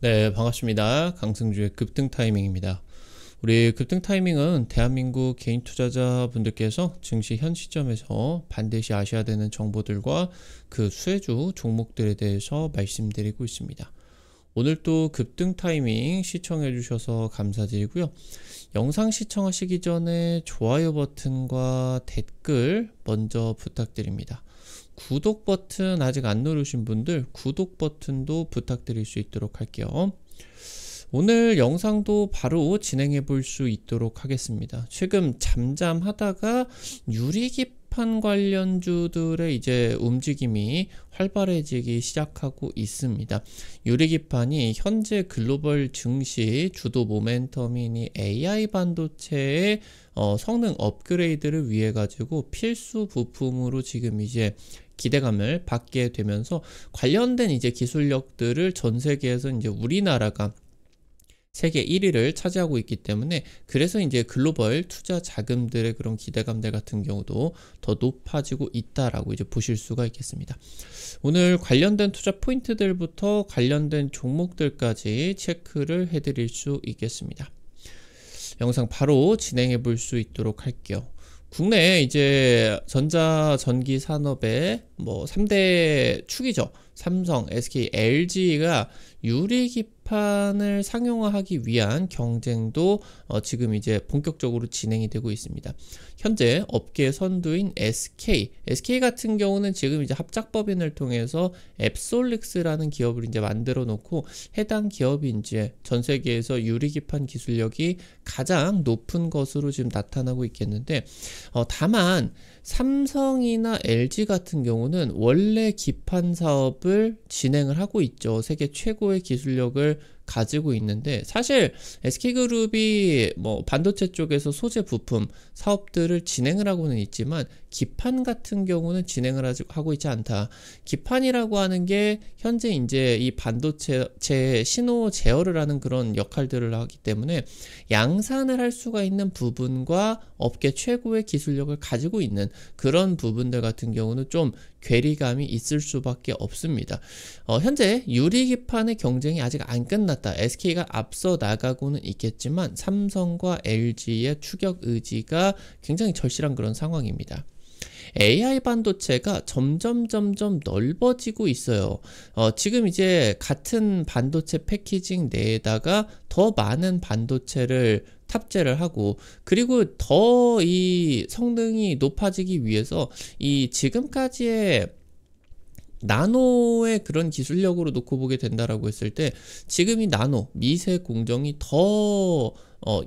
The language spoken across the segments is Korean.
네, 반갑습니다. 강승주의 급등 타이밍입니다. 우리 급등 타이밍은 대한민국 개인 투자자분들께서 증시 현 시점에서 반드시 아셔야 되는 정보들과 그 수혜주 종목들에 대해서 말씀드리고 있습니다. 오늘 또 급등 타이밍 시청해 주셔서 감사드리고요. 영상 시청하시기 전에 좋아요 버튼과 댓글 먼저 부탁드립니다. 구독 버튼 아직 안 누르신 분들 구독 버튼도 부탁드릴 수 있도록 할게요. 오늘 영상도 바로 진행해 볼 수 있도록 하겠습니다. 최근 잠잠하다가 유리기판 관련주들의 이제 움직임이 활발해지기 시작하고 있습니다. 유리기판이 현재 글로벌 증시 주도 모멘텀이니 AI 반도체의 성능 업그레이드를 위해 가지고 필수 부품으로 지금 이제 기대감을 받게 되면서 관련된 이제 기술력들을 전 세계에서 이제 우리나라가 세계 1위를 차지하고 있기 때문에 그래서 이제 글로벌 투자 자금들의 그런 기대감들 같은 경우도 더 높아지고 있다라고 이제 보실 수가 있겠습니다. 오늘 관련된 투자 포인트들부터 관련된 종목들까지 체크를 해드릴 수 있겠습니다. 영상 바로 진행해 볼 수 있도록 할게요. 국내 이제 전자전기 산업의 뭐 3대 축이죠. 삼성, SK, LG가 유리기판을 상용화하기 위한 경쟁도 지금 이제 본격적으로 진행이 되고 있습니다. 현재 업계 선두인 SK 같은 경우는 지금 이제 합작법인을 통해서 앱솔릭스라는 기업을 이제 만들어 놓고 해당 기업이 이제 전 세계에서 유리기판 기술력이 가장 높은 것으로 지금 나타나고 있겠는데 다만 삼성이나 LG 같은 경우는 원래 기판 사업을 진행을 하고 있죠. 세계 최고의 기술력을 가지고 있는데 사실 SK그룹이 뭐 반도체 쪽에서 소재 부품 사업들을 진행을 하고는 있지만 기판 같은 경우는 진행을 하고 있지 않다. 기판이라고 하는 게 현재 이제 이 반도체 신호 제어를 하는 그런 역할들을 하기 때문에 양산을 할 수가 있는 부분과 업계 최고의 기술력을 가지고 있는 그런 부분들 같은 경우는 좀 괴리감이 있을 수밖에 없습니다. 현재 유리기판의 경쟁이 아직 안 끝났다. SK가 앞서 나가고는 있겠지만 삼성과 LG의 추격 의지가 굉장히 절실한 그런 상황입니다. AI 반도체가 점점 넓어지고 있어요. 지금 이제 같은 반도체 패키징 내에다가 더 많은 반도체를 탑재를 하고 그리고 더 이 성능이 높아지기 위해서 이 지금까지의 나노의 그런 기술력으로 놓고 보게 된다라고 했을 때 지금 이 나노 미세 공정이 더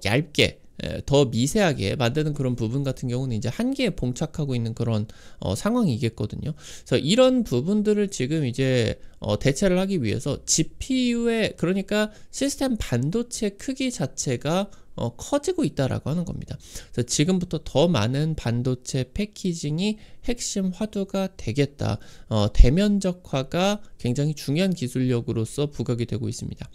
얇게 더 미세하게 만드는 그런 부분 같은 경우는 이제 한계에 봉착하고 있는 그런 상황이겠거든요. 그래서 이런 부분들을 지금 이제 대체를 하기 위해서 GPU의 그러니까 시스템 반도체 크기 자체가 커지고 있다라고 하는 겁니다. 그래서 지금부터 더 많은 반도체 패키징이 핵심 화두가 되겠다. 대면적화가 굉장히 중요한 기술력으로서 부각이 되고 있습니다.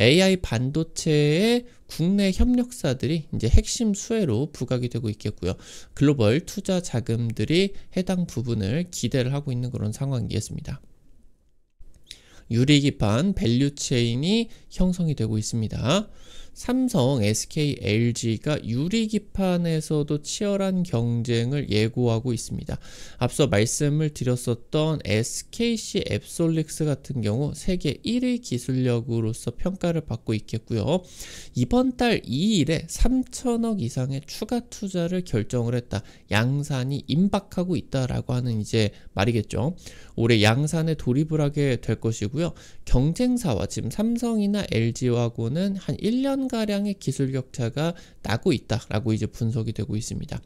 AI 반도체의 국내 협력사들이 이제 핵심 수혜로 부각이 되고 있겠고요. 글로벌 투자 자금들이 해당 부분을 기대를 하고 있는 그런 상황이겠습니다. 유리기판 밸류체인이 형성이 되고 있습니다. 삼성, SK, LG가 유리기판에서도 치열한 경쟁을 예고하고 있습니다. 앞서 말씀을 드렸었던 SKC 앱솔릭스 같은 경우 세계 1위 기술력으로서 평가를 받고 있겠고요. 이번 달 2일에 3천억 이상의 추가 투자를 결정을 했다. 양산이 임박하고 있다라고 하는 이제 말이겠죠. 올해 양산에 돌입을 하게 될 것이고요. 경쟁사와 지금 삼성이나 LG하고는 한 1년가량의 기술 격차가 나고 있다라고 이제 분석이 되고 있습니다.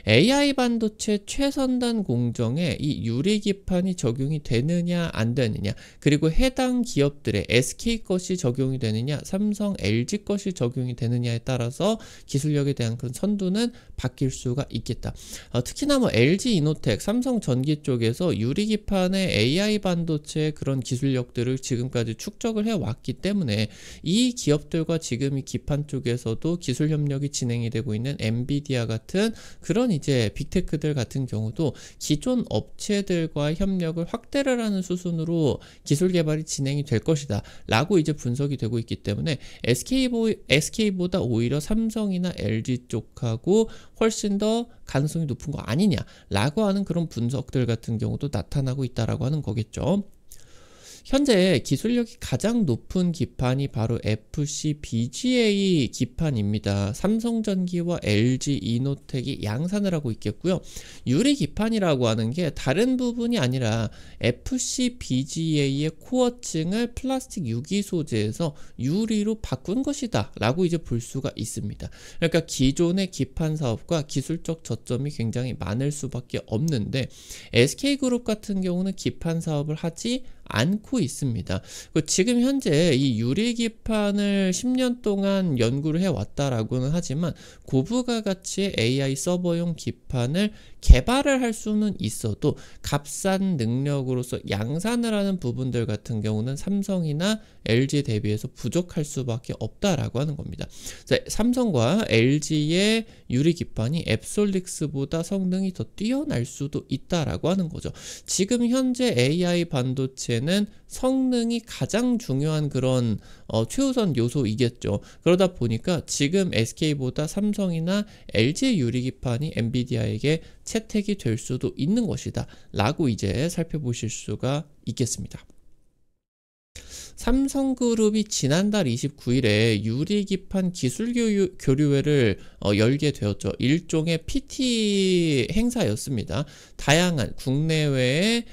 AI 반도체 최선단 공정에 이 유리기판이 적용이 되느냐 안 되느냐 그리고 해당 기업들의 SK 것이 적용이 되느냐 삼성, LG 것이 적용이 되느냐에 따라서 기술력에 대한 그런 선두는 바뀔 수가 있겠다. 특히나 뭐 LG 이노텍, 삼성 전기 쪽에서 유리기판의 AI 반도체의 그런 기술력들을 지금까지 축적을 해왔기 때문에 때문에 이 기업들과 지금 이 기판 쪽에서도 기술 협력이 진행이 되고 있는 엔비디아 같은 그런 이제 빅테크들 같은 경우도 기존 업체들과 협력을 확대를 하는 수순으로 기술 개발이 진행이 될 것이다 라고 이제 분석이 되고 있기 때문에 SK보다 오히려 삼성이나 LG 쪽하고 훨씬 더 가능성이 높은 거 아니냐 라고 하는 그런 분석들 같은 경우도 나타나고 있다라고 하는 거겠죠. 현재 기술력이 가장 높은 기판이 바로 FCBGA 기판입니다. 삼성전기와 LG 이노텍이 양산을 하고 있겠고요. 유리 기판이라고 하는 게 다른 부분이 아니라 FCBGA의 코어층을 플라스틱 유기 소재에서 유리로 바꾼 것이다 라고 이제 볼 수가 있습니다. 그러니까 기존의 기판 사업과 기술적 저점이 굉장히 많을 수밖에 없는데 SK그룹 같은 경우는 기판 사업을 하지 않고 있습니다. 지금 현재 이 유리기판을 10년 동안 연구를 해왔다라고는 하지만 고부가 가치의 AI 서버용 기판을 개발을 할 수는 있어도 값싼 능력으로서 양산을 하는 부분들 같은 경우는 삼성이나 LG 대비해서 부족할 수밖에 없다라고 하는 겁니다. 삼성과 LG의 유리기판이 앱솔릭스보다 성능이 더 뛰어날 수도 있다라고 하는 거죠. 지금 현재 AI 반도체는 성능이 가장 중요한 그런 최우선 요소이겠죠. 그러다 보니까 지금 SK보다 삼성이나 LG의 유리기판이 엔비디아에게 채택이 될 수도 있는 것이다 라고 이제 살펴보실 수가 있겠습니다. 삼성그룹이 지난달 29일에 유리기판 기술 교류회를 열게 되었죠. 일종의 PT 행사였습니다. 다양한 국내외의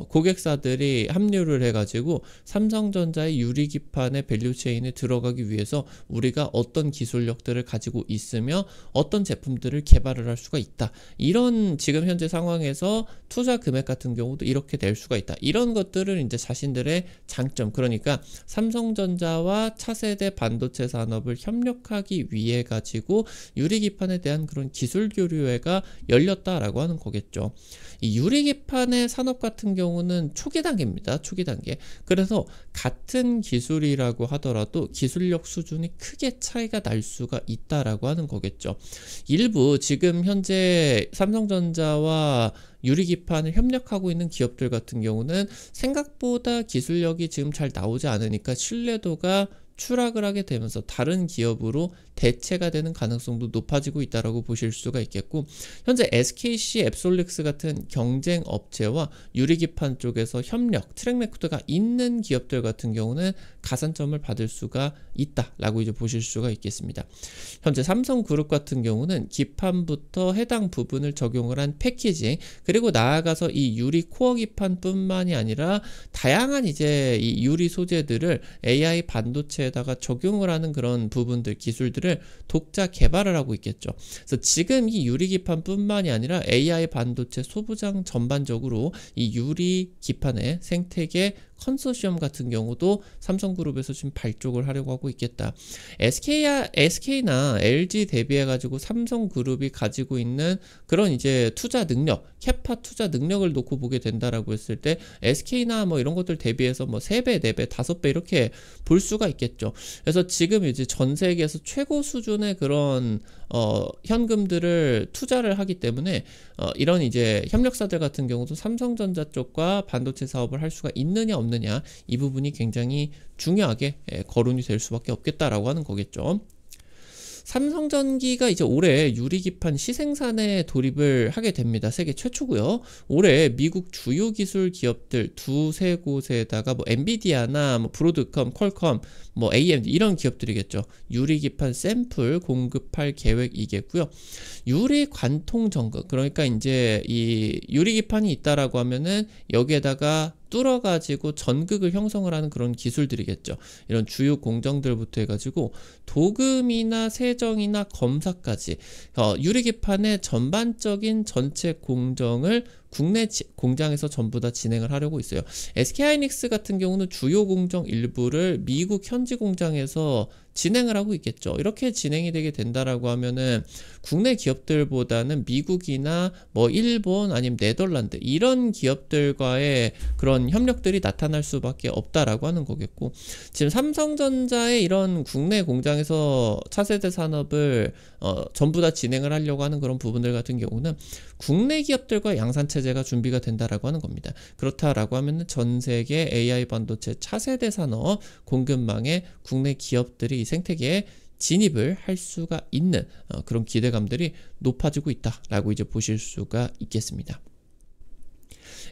고객사들이 합류를 해가지고 삼성전자의 유리기판의 밸류체인에 들어가기 위해서 우리가 어떤 기술력들을 가지고 있으며 어떤 제품들을 개발을 할 수가 있다. 이런 지금 현재 상황에서 투자 금액 같은 경우도 이렇게 될 수가 있다. 이런 것들을 이제 자신들의 장점, 그러니까 삼성전자와 차세대 반도체 산업을 협력하기 위해 가지고 유리기판에 대한 그런 기술 교류회가 열렸다라고 하는 거겠죠. 이 유리기판의 산업 같은 경우는 초기 단계입니다. 초기 단계. 그래서 같은 기술이라고 하더라도 기술력 수준이 크게 차이가 날 수가 있다라고 하는 거겠죠. 일부 지금 현재 삼성전자와 유리기판을 협력하고 있는 기업들 같은 경우는 생각보다 기술력이 지금 잘 나오지 않으니까 신뢰도가 추락을 하게 되면서 다른 기업으로 대체가 되는 가능성도 높아지고 있다라고 보실 수가 있겠고, 현재 SKC 앱솔릭스 같은 경쟁 업체와 유리기판 쪽에서 협력, 트랙 레코드가 있는 기업들 같은 경우는 가산점을 받을 수가 있다라고 이제 보실 수가 있겠습니다. 현재 삼성그룹 같은 경우는 기판부터 해당 부분을 적용을 한 패키징, 그리고 나아가서 이 유리 코어 기판뿐만이 아니라 다양한 이제 이 유리 소재들을 AI 반도체에다가 적용을 하는 그런 부분들, 기술들을 독자 개발을 하고 있겠죠. 그래서 지금 이 유리 기판뿐만이 아니라 AI 반도체 소부장 전반적으로 이 유리 기판의 생태계 컨소시엄 같은 경우도 삼성그룹에서 지금 발족을 하려고 하고 있겠다. SK나 LG 대비해가지고 삼성그룹이 가지고 있는 그런 이제 투자 능력, 캐파 투자 능력을 놓고 보게 된다라고 했을 때 SK나 뭐 이런 것들 대비해서 뭐 3배, 4배, 5배 이렇게 볼 수가 있겠죠. 그래서 지금 이제 전 세계에서 최고 수준의 그런 현금들을 투자를 하기 때문에 이런 이제 협력사들 같은 경우도 삼성전자 쪽과 반도체 사업을 할 수가 있느냐 없느냐, 이 부분이 굉장히 중요하게 거론이 될 수밖에 없겠다라고 하는 거겠죠. 삼성전기가 이제 올해 유리기판 시생산에 돌입을 하게 됩니다. 세계 최초고요. 올해 미국 주요 기술 기업들 두세 곳에다가 뭐 엔비디아나 뭐 브로드컴, 퀄컴, 뭐 AMD 이런 기업들이겠죠. 유리기판 샘플 공급할 계획이겠고요. 유리 관통 전극, 그러니까 이제 이 유리기판이 있다라고 하면은 여기에다가 뚫어가지고 전극을 형성을 하는 그런 기술들이겠죠. 이런 주요 공정들부터 해가지고 도금이나 세정이나 검사까지 유리기판의 전반적인 전체 공정을 국내 공장에서 전부 다 진행을 하려고 있어요. SK하이닉스 같은 경우는 주요 공정 일부를 미국 현지 공장에서 진행을 하고 있겠죠. 이렇게 진행이 되게 된다라고 하면은 국내 기업들보다는 미국이나 뭐 일본 아니면 네덜란드 이런 기업들과의 그런 협력들이 나타날 수밖에 없다라고 하는 거겠고, 지금 삼성전자의 이런 국내 공장에서 차세대 산업을 전부 다 진행을 하려고 하는 그런 부분들 같은 경우는 국내 기업들과 양산 체제가 준비가 된다라고 하는 겁니다. 그렇다라고 하면은 전 세계 AI 반도체 차세대 산업 공급망에 국내 기업들이 이 생태계에 진입을 할 수가 있는 그런 기대감들이 높아지고 있다라고 이제 보실 수가 있겠습니다.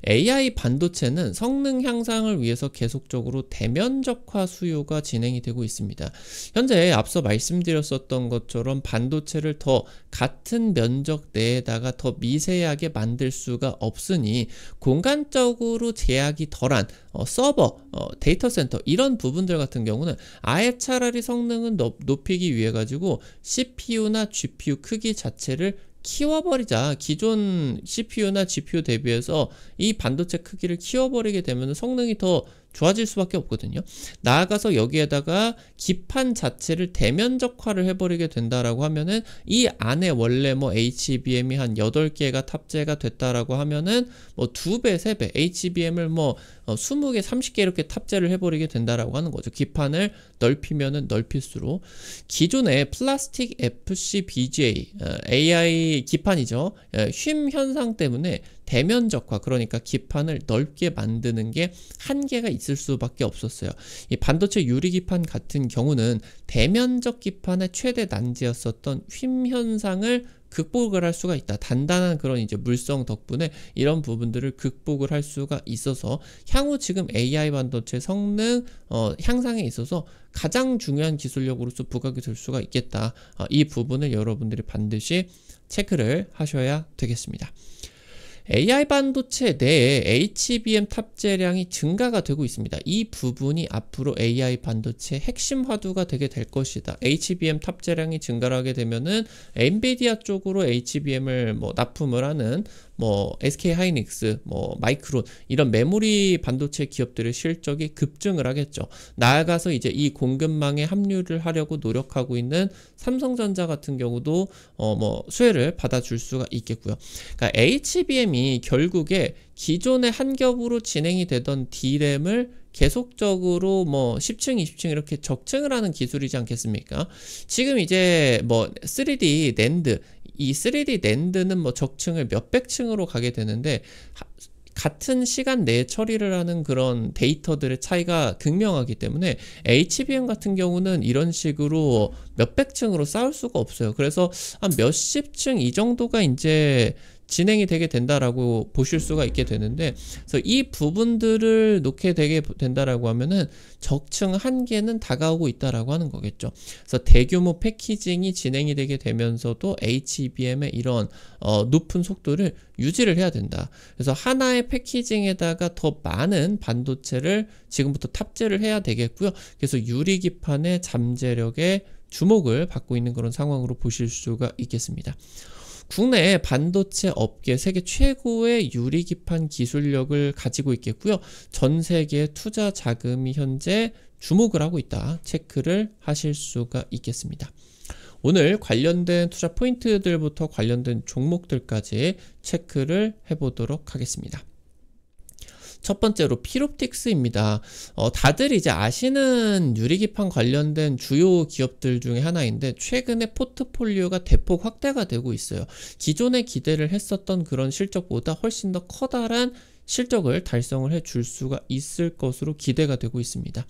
AI 반도체는 성능 향상을 위해서 계속적으로 대면적화 수요가 진행이 되고 있습니다. 현재 앞서 말씀드렸었던 것처럼 반도체를 더 같은 면적 내에다가 더 미세하게 만들 수가 없으니 공간적으로 제약이 덜한 서버, 데이터 센터 이런 부분들 같은 경우는 아예 차라리 성능은 높이기 위해 가지고 CPU나 GPU 크기 자체를 키워버리자. 기존 CPU나 GPU 대비해서 이 반도체 크기를 키워버리게 되면 성능이 더 좋아질 수밖에 없거든요. 나아가서 여기에다가 기판 자체를 대면적화를 해버리게 된다라고 하면은 이 안에 원래 뭐 HBM이 한 8개가 탑재가 됐다라고 하면은 뭐 2배, 3배, HBM을 뭐 20개, 30개 이렇게 탑재를 해버리게 된다라고 하는 거죠. 기판을 넓히면은 넓힐수록 기존의 플라스틱 FCBGA AI 기판이죠. 쉼 현상 때문에 대면적화, 그러니까 기판을 넓게 만드는 게 한계가 있을 수밖에 없었어요. 이 반도체 유리 기판 같은 경우는 대면적 기판의 최대 난제였었던 휨 현상을 극복을 할 수가 있다. 단단한 그런 이제 물성 덕분에 이런 부분들을 극복을 할 수가 있어서 향후 지금 AI 반도체 성능 향상에 있어서 가장 중요한 기술력으로서 부각이 될 수가 있겠다. 이 부분을 여러분들이 반드시 체크를 하셔야 되겠습니다. AI 반도체 내에 HBM 탑재량이 증가가 되고 있습니다. 이 부분이 앞으로 AI 반도체 핵심 화두가 되게 될 것이다. HBM 탑재량이 증가를 하게 되면은 엔비디아 쪽으로 HBM을 뭐 납품을 하는 뭐 SK하이닉스, 뭐 마이크론 이런 메모리 반도체 기업들의 실적이 급증을 하겠죠. 나아가서 이제 이 공급망에 합류를 하려고 노력하고 있는 삼성전자 같은 경우도 뭐 수혜를 받아줄 수가 있겠고요. 그러니까 HBM이 결국에 기존의 한 겹으로 진행이 되던 D램을 계속적으로 뭐 10층, 20층 이렇게 적층을 하는 기술이지 않겠습니까? 지금 이제 뭐 3D 낸드, 이 3D 낸드는 뭐 적층을 몇백 층으로 가게 되는데 같은 시간 내에 처리를 하는 그런 데이터들의 차이가 극명하기 때문에 HBM 같은 경우는 이런 식으로 몇백 층으로 쌓을 수가 없어요. 그래서 한 몇십 층 이 정도가 이제 진행이 되게 된다라고 보실 수가 있게 되는데, 그래서 이 부분들을 놓게 되게 된다라고 하면은 적층 한계는 다가오고 있다라고 하는 거겠죠. 그래서 대규모 패키징이 진행이 되게 되면서도 HBM의 이런 높은 속도를 유지를 해야 된다. 그래서 하나의 패키징에다가 더 많은 반도체를 지금부터 탑재를 해야 되겠고요. 그래서 유리기판의 잠재력에 주목을 받고 있는 그런 상황으로 보실 수가 있겠습니다. 국내 반도체 업계 세계 최고의 유리기판 기술력을 가지고 있겠고요. 전 세계 투자 자금이 현재 주목을 하고 있다. 체크를 하실 수가 있겠습니다. 오늘 관련된 투자 포인트들부터 관련된 종목들까지 체크를 해보도록 하겠습니다. 첫 번째로 필옵틱스입니다. 다들 이제 아시는 유리기판 관련된 주요 기업들 중에 하나인데 최근에 포트폴리오가 대폭 확대가 되고 있어요. 기존에 기대를 했었던 그런 실적보다 훨씬 더 커다란 실적을 달성을 해줄 수가 있을 것으로 기대가 되고 있습니다.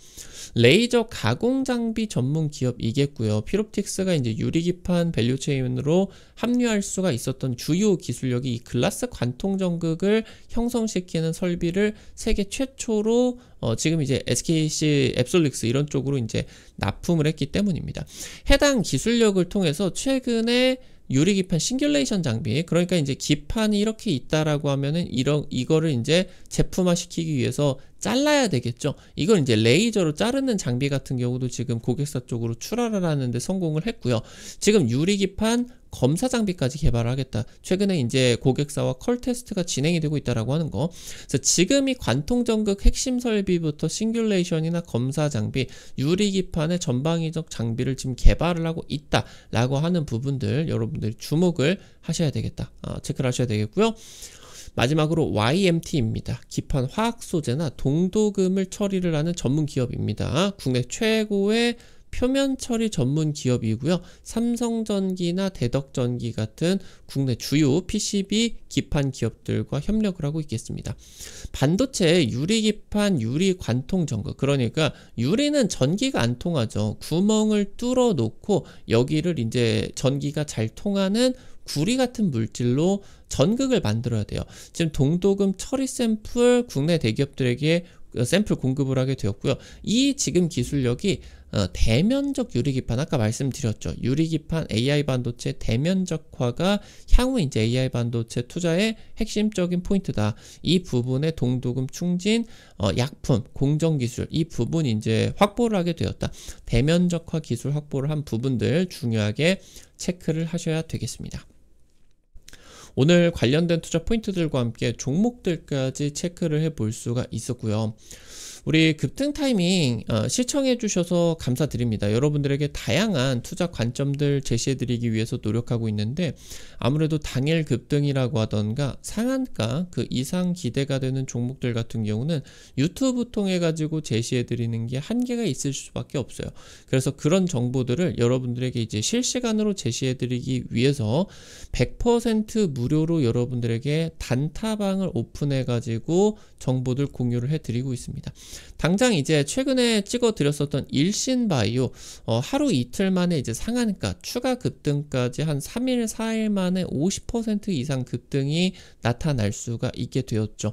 레이저 가공 장비 전문 기업이겠고요. 필옵틱스가 이제 유리기판 밸류체인으로 합류할 수가 있었던 주요 기술력이 이 글라스 관통 전극을 형성시키는 설비를 세계 최초로 지금 이제 SKC 앱솔릭스 이런 쪽으로 이제 납품을 했기 때문입니다. 해당 기술력을 통해서 최근에 유리기판 싱귤레이션 장비, 그러니까 이제 기판이 이렇게 있다라고 하면은 이거를 이제 제품화 시키기 위해서 잘라야 되겠죠. 이걸 이제 레이저로 자르는 장비 같은 경우도 지금 고객사 쪽으로 출하를 하는데 성공을 했고요. 지금 유리기판 검사 장비까지 개발을 하겠다. 최근에 이제 고객사와 컬 테스트가 진행이 되고 있다라고 하는 거. 그래서 지금이 관통 전극 핵심 설비부터 싱귤레이션이나 검사 장비, 유리 기판의 전방위적 장비를 지금 개발을 하고 있다라고 하는 부분들 여러분들이 주목을 하셔야 되겠다. 체크를 하셔야 되겠고요. 마지막으로 YMT입니다. 기판 화학 소재나 동도금을 처리를 하는 전문 기업입니다. 국내 최고의 표면 처리 전문 기업이고요. 삼성전기나 대덕전기 같은 국내 주요 PCB 기판 기업들과 협력을 하고 있겠습니다. 반도체 유리 기판, 유리 관통 전극. 그러니까 유리는 전기가 안 통하죠. 구멍을 뚫어 놓고 여기를 이제 전기가 잘 통하는 구리 같은 물질로 전극을 만들어야 돼요. 지금 동도금 처리 샘플 국내 대기업들에게 샘플 공급을 하게 되었고요. 이 지금 기술력이 대면적 유리기판, 아까 말씀드렸죠. 유리기판 AI 반도체 대면적화가 향후 이제 AI 반도체 투자의 핵심적인 포인트다. 이 부분의 동도금 충진, 약품, 공정기술 이 부분 이제 확보를 하게 되었다. 대면적화 기술 확보를 한 부분들 중요하게 체크를 하셔야 되겠습니다. 오늘 관련된 투자 포인트들과 함께 종목들까지 체크를 해볼 수가 있었고요. 우리 급등 타이밍 시청해 주셔서 감사드립니다. 여러분들에게 다양한 투자 관점들 제시해 드리기 위해서 노력하고 있는데 아무래도 당일 급등이라고 하던가 상한가 그 이상 기대가 되는 종목들 같은 경우는 유튜브 통해 가지고 제시해 드리는 게 한계가 있을 수밖에 없어요. 그래서 그런 정보들을 여러분들에게 이제 실시간으로 제시해 드리기 위해서 100% 무료로 여러분들에게 단타방을 오픈해 가지고 정보들 공유를 해 드리고 있습니다. 당장 이제 최근에 찍어 드렸었던 일신바이오 하루 이틀 만에 이제 상한가 추가 급등까지 한 3일 4일 만에 50% 이상 급등이 나타날 수가 있게 되었죠.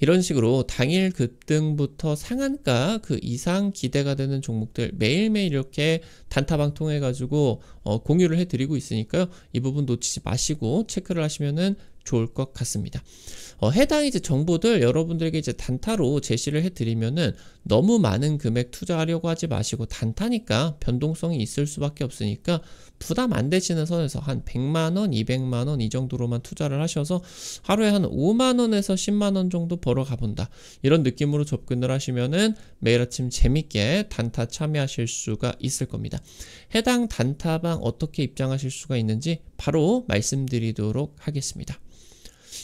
이런 식으로 당일 급등부터 상한가 그 이상 기대가 되는 종목들 매일매일 이렇게 단타방 통해 가지고 공유를 해 드리고 있으니까요. 이 부분 놓치지 마시고 체크를 하시면은 좋을 것 같습니다. 해당 이제 정보들 여러분들에게 이제 단타로 제시를 해드리면은 너무 많은 금액 투자하려고 하지 마시고 단타니까 변동성이 있을 수밖에 없으니까 부담 안 되시는 선에서 한 100만원, 200만원 이 정도로만 투자를 하셔서 하루에 한 5만원에서 10만원 정도 벌어 가본다. 이런 느낌으로 접근을 하시면은 매일 아침 재밌게 단타 참여하실 수가 있을 겁니다. 해당 단타방 어떻게 입장하실 수가 있는지 바로 말씀드리도록 하겠습니다.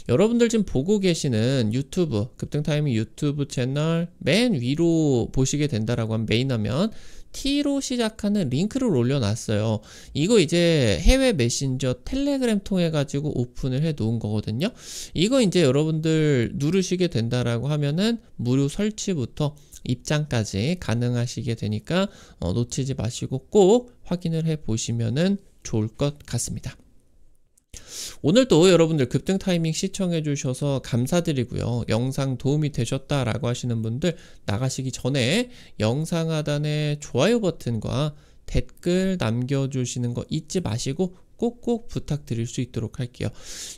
여러분들 지금 보고 계시는 유튜브 급등타이밍 유튜브 채널 맨 위로 보시게 된다라고 하면 메인 화면 T로 시작하는 링크를 올려놨어요. 이거 이제 해외 메신저 텔레그램 통해 가지고 오픈을 해 놓은 거거든요. 이거 이제 여러분들 누르시게 된다라고 하면은 무료 설치부터 입장까지 가능하시게 되니까 놓치지 마시고 꼭 확인을 해 보시면은 좋을 것 같습니다. 오늘도 여러분들 급등 타이밍 시청해 주셔서 감사드리고요. 영상 도움이 되셨다라고 하시는 분들 나가시기 전에 영상 하단에 좋아요 버튼과 댓글 남겨주시는 거 잊지 마시고 꼭꼭 부탁드릴 수 있도록 할게요.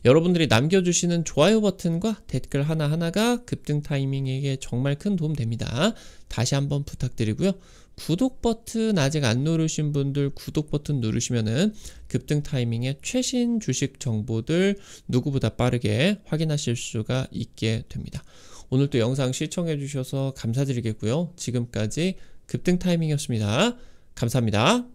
여러분들이 남겨주시는 좋아요 버튼과 댓글 하나하나가 급등 타이밍에게 정말 큰 도움 됩니다. 다시 한번 부탁드리고요. 구독 버튼 아직 안 누르신 분들 구독 버튼 누르시면은 급등 타이밍의 최신 주식 정보들 누구보다 빠르게 확인하실 수가 있게 됩니다. 오늘도 영상 시청해 주셔서 감사드리겠고요. 지금까지 급등 타이밍이었습니다. 감사합니다.